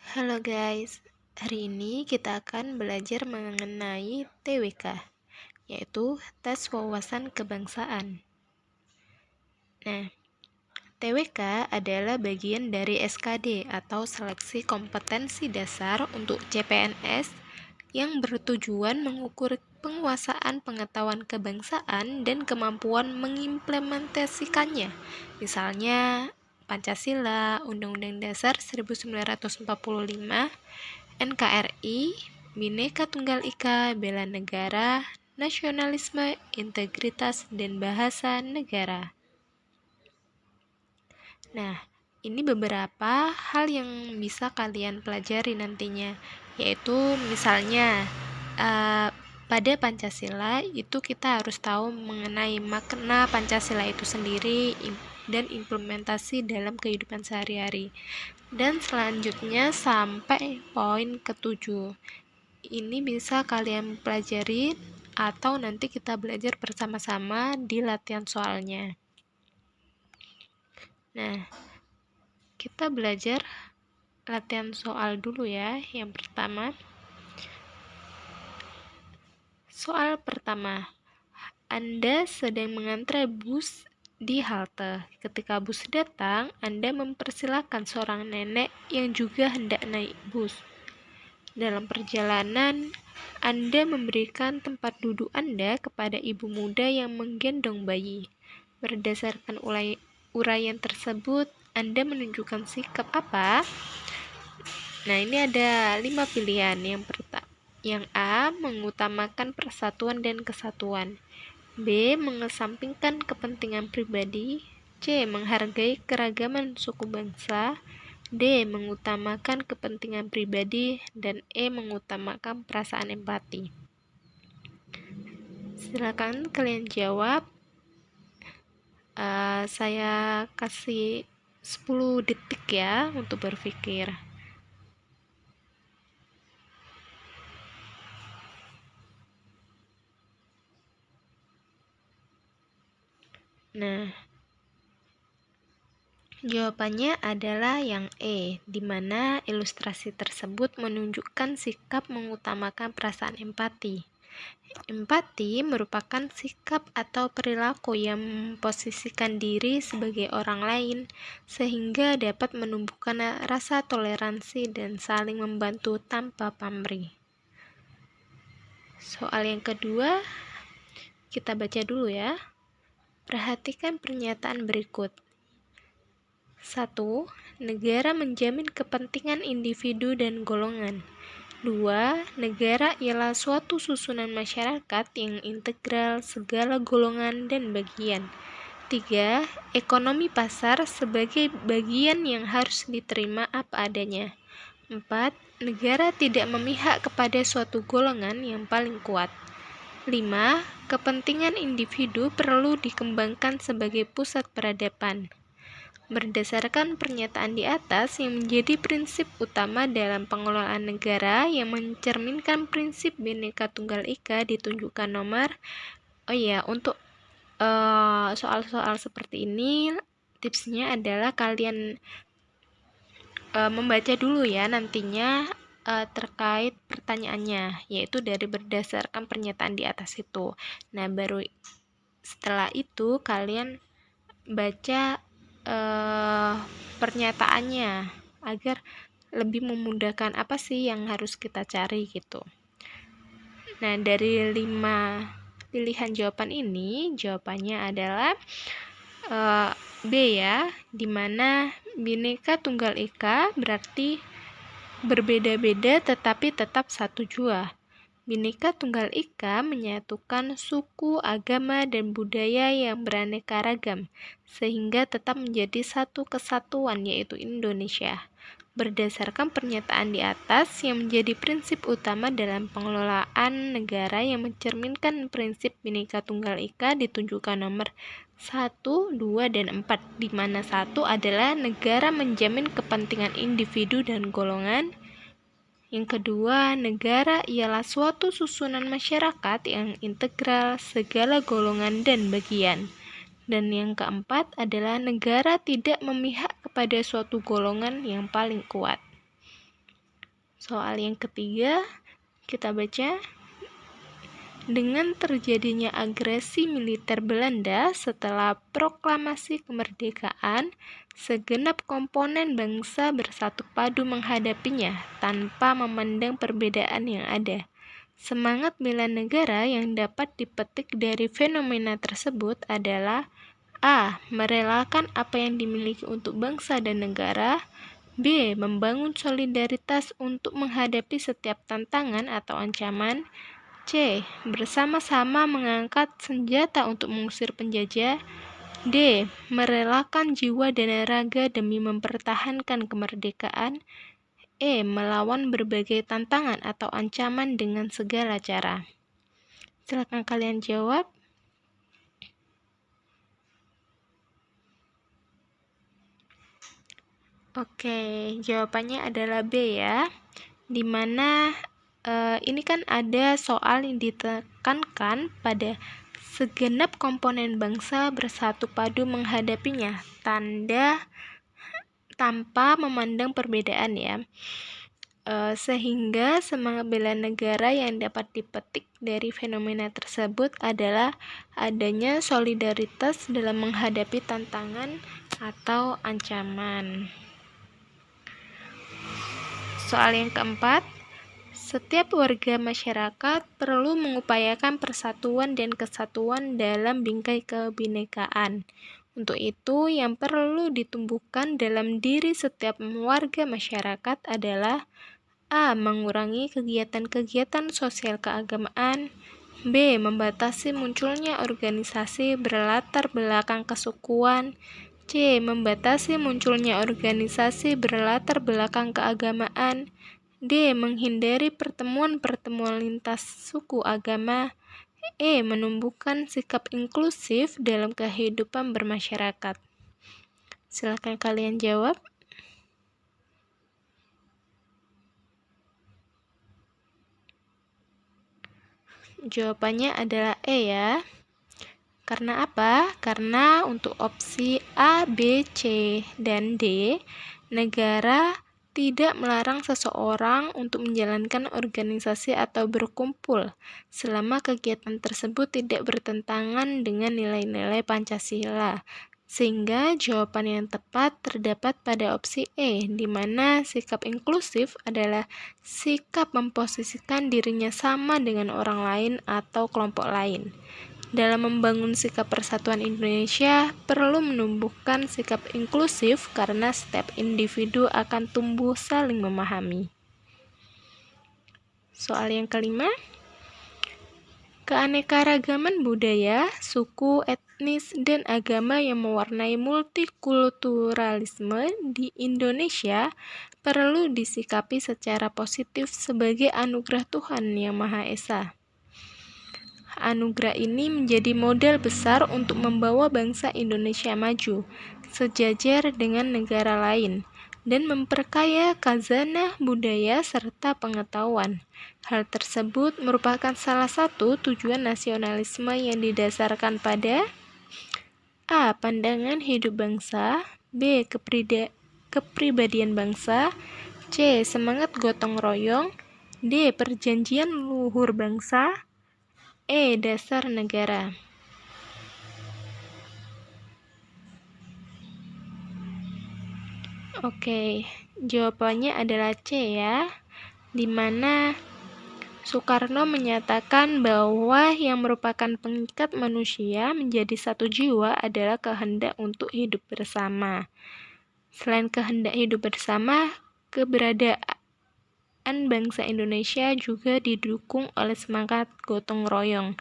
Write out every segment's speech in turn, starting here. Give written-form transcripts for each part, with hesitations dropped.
Halo guys, hari ini kita akan belajar mengenai TWK, yaitu Tes Wawasan Kebangsaan. Nah, TWK adalah bagian dari SKD atau Seleksi Kompetensi Dasar untuk CPNS yang bertujuan mengukur penguasaan pengetahuan kebangsaan dan kemampuan mengimplementasikannya. Misalnya, Pancasila, Undang-Undang Dasar 1945, NKRI, Bhinneka Tunggal Ika, bela negara, nasionalisme, integritas, dan bahasa negara. Nah, ini beberapa hal yang bisa kalian pelajari nantinya, yaitu misalnya pada Pancasila itu kita harus tahu mengenai makna Pancasila itu sendiri dan implementasi dalam kehidupan sehari-hari. Dan selanjutnya sampai poin ke-7. Ini bisa kalian pelajari atau nanti kita belajar bersama-sama di latihan soalnya. Nah, kita belajar latihan soal dulu ya. Yang pertama, soal pertama, Anda sedang mengantre bus di halte. Ketika bus datang, Anda mempersilahkan seorang nenek yang juga hendak naik bus. Dalam perjalanan, Anda memberikan tempat duduk Anda kepada ibu muda yang menggendong bayi. Berdasarkan uraian tersebut, Anda menunjukkan sikap apa? Nah, ini ada 5 pilihan. Yang A, mengutamakan persatuan dan kesatuan. B, mengesampingkan kepentingan pribadi. C, menghargai keragaman suku bangsa. D, mengutamakan kepentingan pribadi. Dan E, mengutamakan perasaan empati. Silakan kalian jawab. Saya kasih 10 detik ya untuk berpikir. Nah, jawabannya adalah yang E, di mana ilustrasi tersebut menunjukkan sikap mengutamakan perasaan empati. Empati merupakan sikap atau perilaku yang memposisikan diri sebagai orang lain, sehingga dapat menumbuhkan rasa toleransi dan saling membantu tanpa pamrih. Soal yang kedua, kita baca dulu ya. Perhatikan pernyataan berikut. 1. Negara menjamin kepentingan individu dan golongan. 2. Negara ialah suatu susunan masyarakat yang integral segala golongan dan bagian. 3. Ekonomi pasar sebagai bagian yang harus diterima apa adanya. 4. Negara tidak memihak kepada suatu golongan yang paling kuat. 5. Kepentingan individu perlu dikembangkan sebagai pusat peradaban. Berdasarkan pernyataan di atas yang menjadi prinsip utama dalam pengelolaan negara yang mencerminkan prinsip Bhinneka Tunggal Ika ditunjukkan nomor. Untuk soal-soal seperti ini, tipsnya adalah kalian membaca dulu ya nantinya terkait pertanyaannya, yaitu dari berdasarkan pernyataan di atas itu. Nah, baru setelah itu kalian baca pernyataannya agar lebih memudahkan apa sih yang harus kita cari gitu. Nah, dari 5 pilihan jawaban ini, jawabannya adalah B ya, dimana Bhinneka Tunggal Ika berarti berbeda-beda tetapi tetap satu jua. Bhinneka Tunggal Ika menyatukan suku, agama, dan budaya yang beraneka ragam, sehingga tetap menjadi satu kesatuan yaitu Indonesia. Berdasarkan pernyataan di atas yang menjadi prinsip utama dalam pengelolaan negara yang mencerminkan prinsip Bhinneka Tunggal Ika ditunjukkan nomor 1, 2, dan 4, di mana 1 adalah negara menjamin kepentingan individu dan golongan. Yang kedua, negara ialah suatu susunan masyarakat yang integral segala golongan dan bagian. Dan yang keempat adalah negara tidak memihak kepada suatu golongan yang paling kuat. Soal yang ketiga, kita baca. Dengan terjadinya agresi militer Belanda setelah proklamasi kemerdekaan, segenap komponen bangsa bersatu padu menghadapinya tanpa memandang perbedaan yang ada. Semangat bela negara yang dapat dipetik dari fenomena tersebut adalah A. Merelakan apa yang dimiliki untuk bangsa dan negara. B. Membangun solidaritas untuk menghadapi setiap tantangan atau ancaman. C. Bersama-sama mengangkat senjata untuk mengusir penjajah. D. Merelakan jiwa dan raga demi mempertahankan kemerdekaan. E. Melawan berbagai tantangan atau ancaman dengan segala cara. Silakan kalian jawab. Oke, jawabannya adalah B ya. Dimana ini kan ada soal yang ditekankan pada segenap komponen bangsa bersatu padu menghadapinya, tanpa memandang perbedaan ya. Sehingga semangat bela negara yang dapat dipetik dari fenomena tersebut adalah adanya solidaritas dalam menghadapi tantangan atau ancaman. Soal yang keempat, setiap warga masyarakat perlu mengupayakan persatuan dan kesatuan dalam bingkai kebinekaan. Untuk itu, yang perlu ditumbuhkan dalam diri setiap warga masyarakat adalah A. Mengurangi kegiatan-kegiatan sosial keagamaan. B. Membatasi munculnya organisasi berlatar belakang kesukuan. C. Membatasi munculnya organisasi berlatar belakang keagamaan. D. Menghindari pertemuan-pertemuan lintas suku agama. E. Menumbuhkan sikap inklusif dalam kehidupan bermasyarakat. Silakan kalian jawab. Jawabannya adalah E ya. Karena apa? Karena untuk opsi A, B, C, dan D, negara tidak melarang seseorang untuk menjalankan organisasi atau berkumpul selama kegiatan tersebut tidak bertentangan dengan nilai-nilai Pancasila. Sehingga jawaban yang tepat terdapat pada opsi E, di mana sikap inklusif adalah sikap memposisikan dirinya sama dengan orang lain atau kelompok lain. Dalam membangun sikap persatuan Indonesia, perlu menumbuhkan sikap inklusif karena setiap individu akan tumbuh saling memahami. Soal yang kelima, keanekaragaman budaya, suku, etnis, dan agama yang mewarnai multikulturalisme di Indonesia perlu disikapi secara positif sebagai anugerah Tuhan Yang Maha Esa. Anugerah ini menjadi modal besar untuk membawa bangsa Indonesia maju, sejajar dengan negara lain, dan memperkaya khazanah budaya serta pengetahuan. Hal tersebut merupakan salah satu tujuan nasionalisme yang didasarkan pada A. Pandangan hidup bangsa. B. Kepribadian bangsa. C. Semangat gotong royong. D. Perjanjian luhur bangsa. E. Dasar negara. Oke, jawabannya adalah C ya, di mana Soekarno menyatakan bahwa yang merupakan pengikat manusia menjadi satu jiwa adalah kehendak untuk hidup bersama. Selain kehendak hidup bersama, keberadaan bangsa Indonesia juga didukung oleh semangat gotong royong.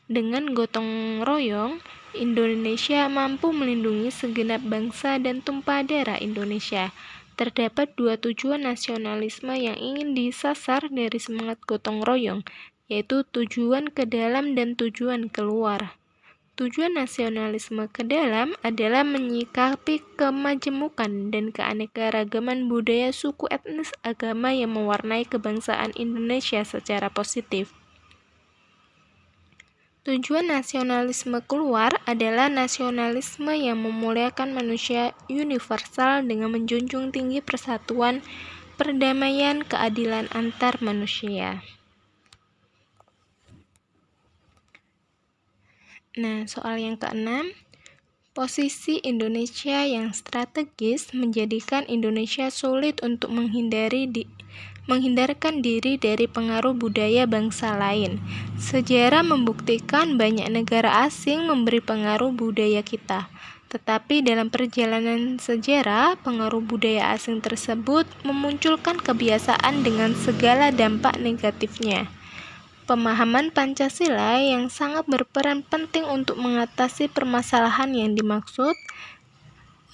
Dengan gotong royong, Indonesia mampu melindungi segenap bangsa dan tumpah darah Indonesia. Terdapat dua tujuan nasionalisme yang ingin disasar dari semangat gotong royong, yaitu tujuan ke dalam dan tujuan keluar. Tujuan nasionalisme ke dalam adalah menyikapi kemajemukan dan keanekaragaman budaya, suku, etnis, agama yang mewarnai kebangsaan Indonesia secara positif. Tujuan nasionalisme keluar adalah nasionalisme yang memuliakan manusia universal dengan menjunjung tinggi persatuan, perdamaian, keadilan antar manusia. Nah, soal yang keenam, posisi Indonesia yang strategis menjadikan Indonesia sulit untuk menghindarkan diri dari pengaruh budaya bangsa lain. Sejarah membuktikan banyak negara asing memberi pengaruh budaya kita. Tetapi dalam perjalanan sejarah, pengaruh budaya asing tersebut memunculkan kebiasaan dengan segala dampak negatifnya. Pemahaman Pancasila yang sangat berperan penting untuk mengatasi permasalahan yang dimaksud.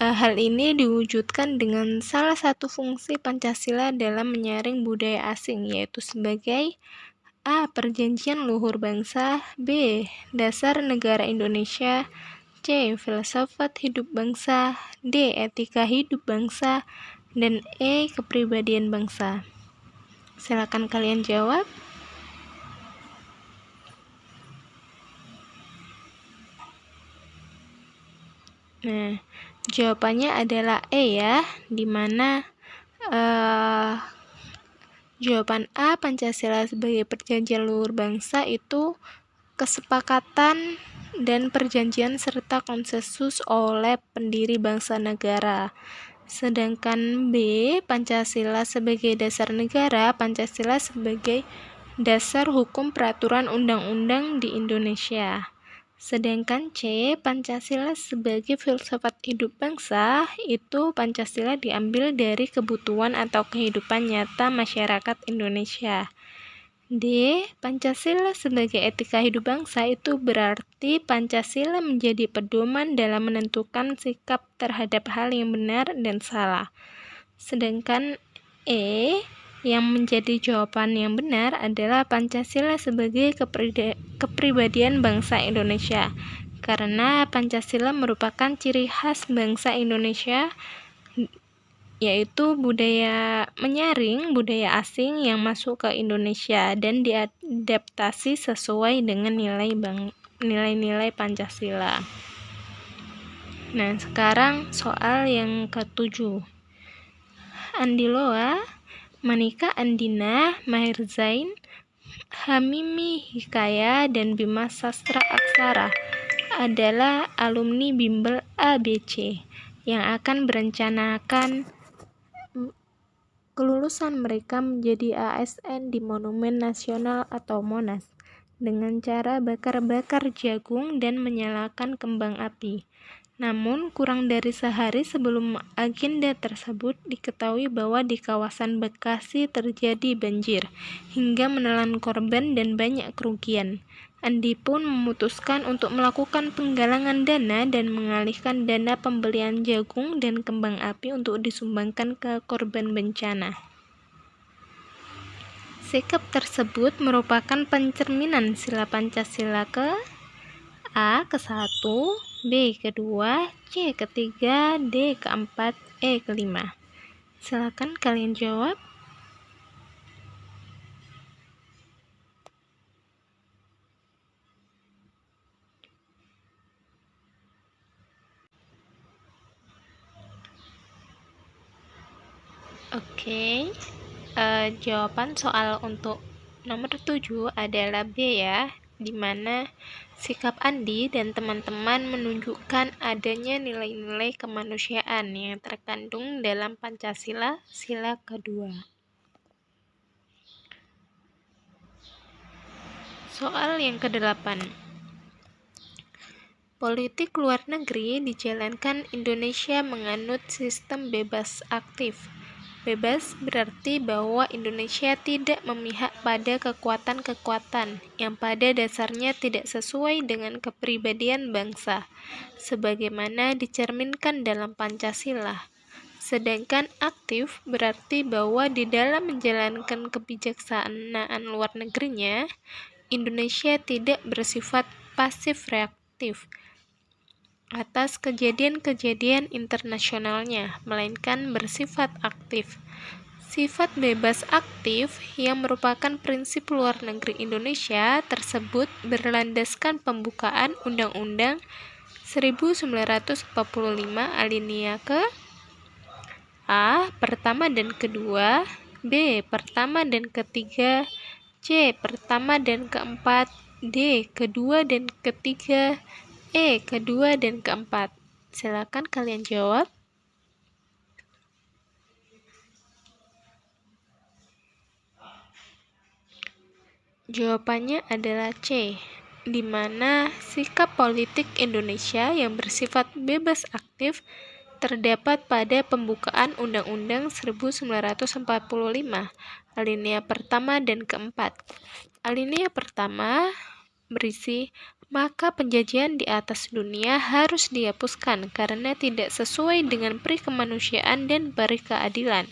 Hal ini diwujudkan dengan salah satu fungsi Pancasila dalam menyaring budaya asing, yaitu sebagai A. Perjanjian luhur bangsa, B. Dasar negara Indonesia, C. Filsafat hidup bangsa, D. Etika hidup bangsa, dan E. Kepribadian bangsa. Silakan kalian jawab. Nah, jawabannya adalah E ya, dimana jawaban A, Pancasila sebagai perjanjian luhur bangsa itu kesepakatan dan perjanjian serta konsensus oleh pendiri bangsa negara. Sedangkan B, Pancasila sebagai dasar negara, Pancasila sebagai dasar hukum peraturan undang-undang di Indonesia. Sedangkan C, Pancasila sebagai filsafat hidup bangsa, itu Pancasila diambil dari kebutuhan atau kehidupan nyata masyarakat Indonesia. D, Pancasila sebagai etika hidup bangsa, itu berarti Pancasila menjadi pedoman dalam menentukan sikap terhadap hal yang benar dan salah. Sedangkan E, yang menjadi jawaban yang benar adalah Pancasila sebagai kepribadian bangsa Indonesia, karena Pancasila merupakan ciri khas bangsa Indonesia, yaitu budaya menyaring budaya asing yang masuk ke Indonesia dan diadaptasi sesuai dengan nilai-nilai Pancasila. Nah, sekarang soal yang ke-7. Andiloa, Manika Andina, Mahir Zain, Hamimi Hikaya, dan Bima Sastra Aksara adalah alumni bimbel ABC yang akan berencanakan kelulusan mereka menjadi ASN di Monumen Nasional atau Monas dengan cara bakar-bakar jagung dan menyalakan kembang api. Namun, kurang dari sehari sebelum agenda tersebut, diketahui bahwa di kawasan Bekasi terjadi banjir, hingga menelan korban dan banyak kerugian. Andi pun memutuskan untuk melakukan penggalangan dana dan mengalihkan dana pembelian jagung dan kembang api untuk disumbangkan ke korban bencana. Sikap tersebut merupakan pencerminan sila Pancasila ke A. ke-1, B. ke-2, C. ke-3, D. ke-4, E. ke-5. Silakan kalian jawab. Oke. Jawaban soal untuk nomor 7 adalah B ya, di mana sikap Andi dan teman-teman menunjukkan adanya nilai-nilai kemanusiaan yang terkandung dalam Pancasila sila kedua. Soal yang ke-8. Politik luar negeri dijalankan Indonesia menganut sistem bebas aktif. Bebas berarti bahwa Indonesia tidak memihak pada kekuatan-kekuatan yang pada dasarnya tidak sesuai dengan kepribadian bangsa, sebagaimana dicerminkan dalam Pancasila. Sedangkan aktif berarti bahwa di dalam menjalankan kebijaksanaan luar negerinya, Indonesia tidak bersifat pasif reaktif atas kejadian-kejadian internasionalnya, melainkan bersifat aktif. Sifat bebas aktif yang merupakan prinsip luar negeri Indonesia tersebut berlandaskan pembukaan Undang-Undang 1945 alinea ke A, pertama dan kedua, B. Pertama dan ketiga. C. Pertama dan keempat. D. Kedua dan ketiga. E. Kedua dan keempat. Silakan kalian jawab. Jawabannya adalah C, di mana sikap politik Indonesia yang bersifat bebas aktif terdapat pada pembukaan Undang-Undang 1945, alinea pertama dan keempat. Alinea pertama berisi, maka penjajahan di atas dunia harus dihapuskan karena tidak sesuai dengan peri kemanusiaan dan peri keadilan.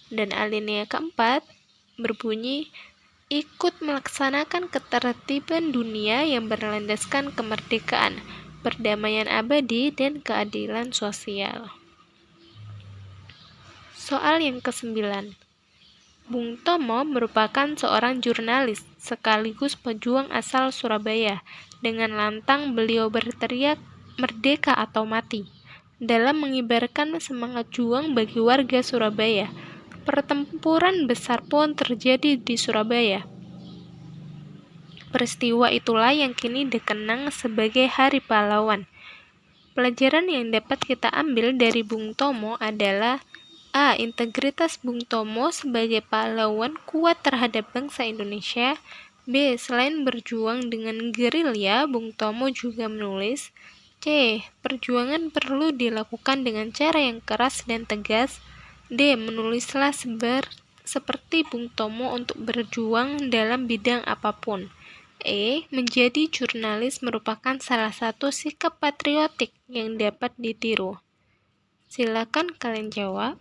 Dan alinea keempat berbunyi, ikut melaksanakan ketertiban dunia yang berlandaskan kemerdekaan, perdamaian abadi, dan keadilan sosial. Soal yang ke-9. Bung Tomo merupakan seorang jurnalis sekaligus pejuang asal Surabaya. Dengan lantang beliau berteriak, "Merdeka atau mati!" dalam mengibarkan semangat juang bagi warga Surabaya. Pertempuran besar pun terjadi di Surabaya. Peristiwa itulah yang kini dikenang sebagai Hari Pahlawan. Pelajaran yang dapat kita ambil dari Bung Tomo adalah A. Integritas Bung Tomo sebagai pahlawan kuat terhadap bangsa Indonesia. B. Selain berjuang dengan gerilya, Bung Tomo juga menulis. C. Perjuangan perlu dilakukan dengan cara yang keras dan tegas. D. Menulislah seperti Bung Tomo untuk berjuang dalam bidang apapun. E. Menjadi jurnalis merupakan salah satu sikap patriotik yang dapat ditiru. Silakan kalian jawab.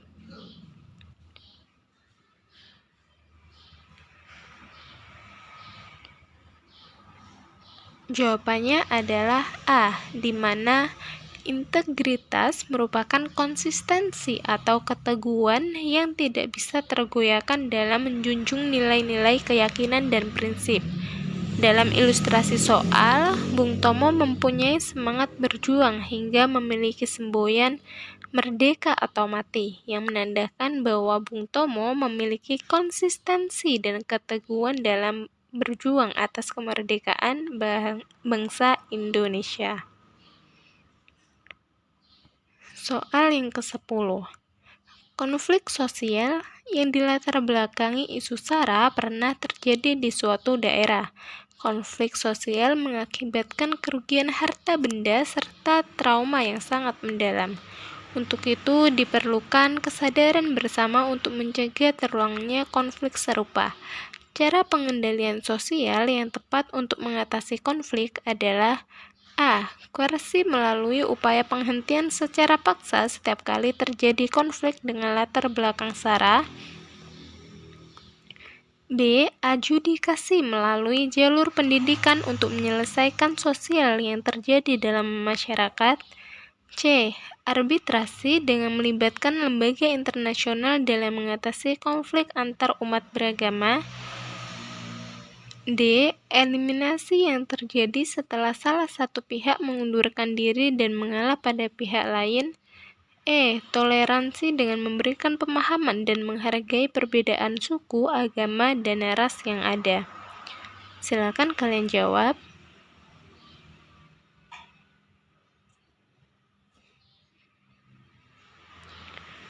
Jawabannya adalah A, di mana integritas merupakan konsistensi atau keteguhan yang tidak bisa tergoyahkan dalam menjunjung nilai-nilai keyakinan dan prinsip. Dalam ilustrasi soal, Bung Tomo mempunyai semangat berjuang hingga memiliki semboyan merdeka atau mati, yang menandakan bahwa Bung Tomo memiliki konsistensi dan keteguhan dalam berjuang atas kemerdekaan bangsa Indonesia. Soal yang ke-10. Konflik sosial yang dilatar belakangi isu SARA pernah terjadi di suatu daerah. Konflik sosial mengakibatkan kerugian harta benda serta trauma yang sangat mendalam. Untuk itu diperlukan kesadaran bersama untuk mencegah terulangnya konflik serupa. Cara pengendalian sosial yang tepat untuk mengatasi konflik adalah A. Koersi melalui upaya penghentian secara paksa setiap kali terjadi konflik dengan latar belakang SARA. B. Adjudikasi melalui jalur pendidikan untuk menyelesaikan sosial yang terjadi dalam masyarakat. C. Arbitrasi dengan melibatkan lembaga internasional dalam mengatasi konflik antar umat beragama. D. Eliminasi yang terjadi setelah salah satu pihak mengundurkan diri dan mengalah pada pihak lain. E. Toleransi dengan memberikan pemahaman dan menghargai perbedaan suku, agama, dan ras yang ada. Silakan kalian jawab.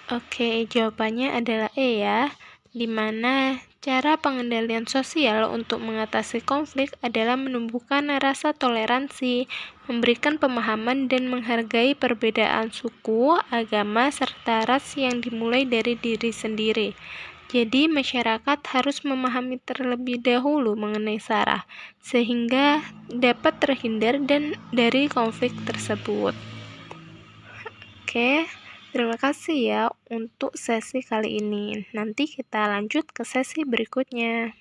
Oke, jawabannya adalah E ya, di mana cara pengendalian sosial untuk mengatasi konflik adalah menumbuhkan rasa toleransi, memberikan pemahaman dan menghargai perbedaan suku, agama, serta ras yang dimulai dari diri sendiri. Jadi masyarakat harus memahami terlebih dahulu mengenai SARA, sehingga dapat terhindar dari konflik tersebut. Oke. Terima kasih ya untuk sesi kali ini. Nanti kita lanjut ke sesi berikutnya.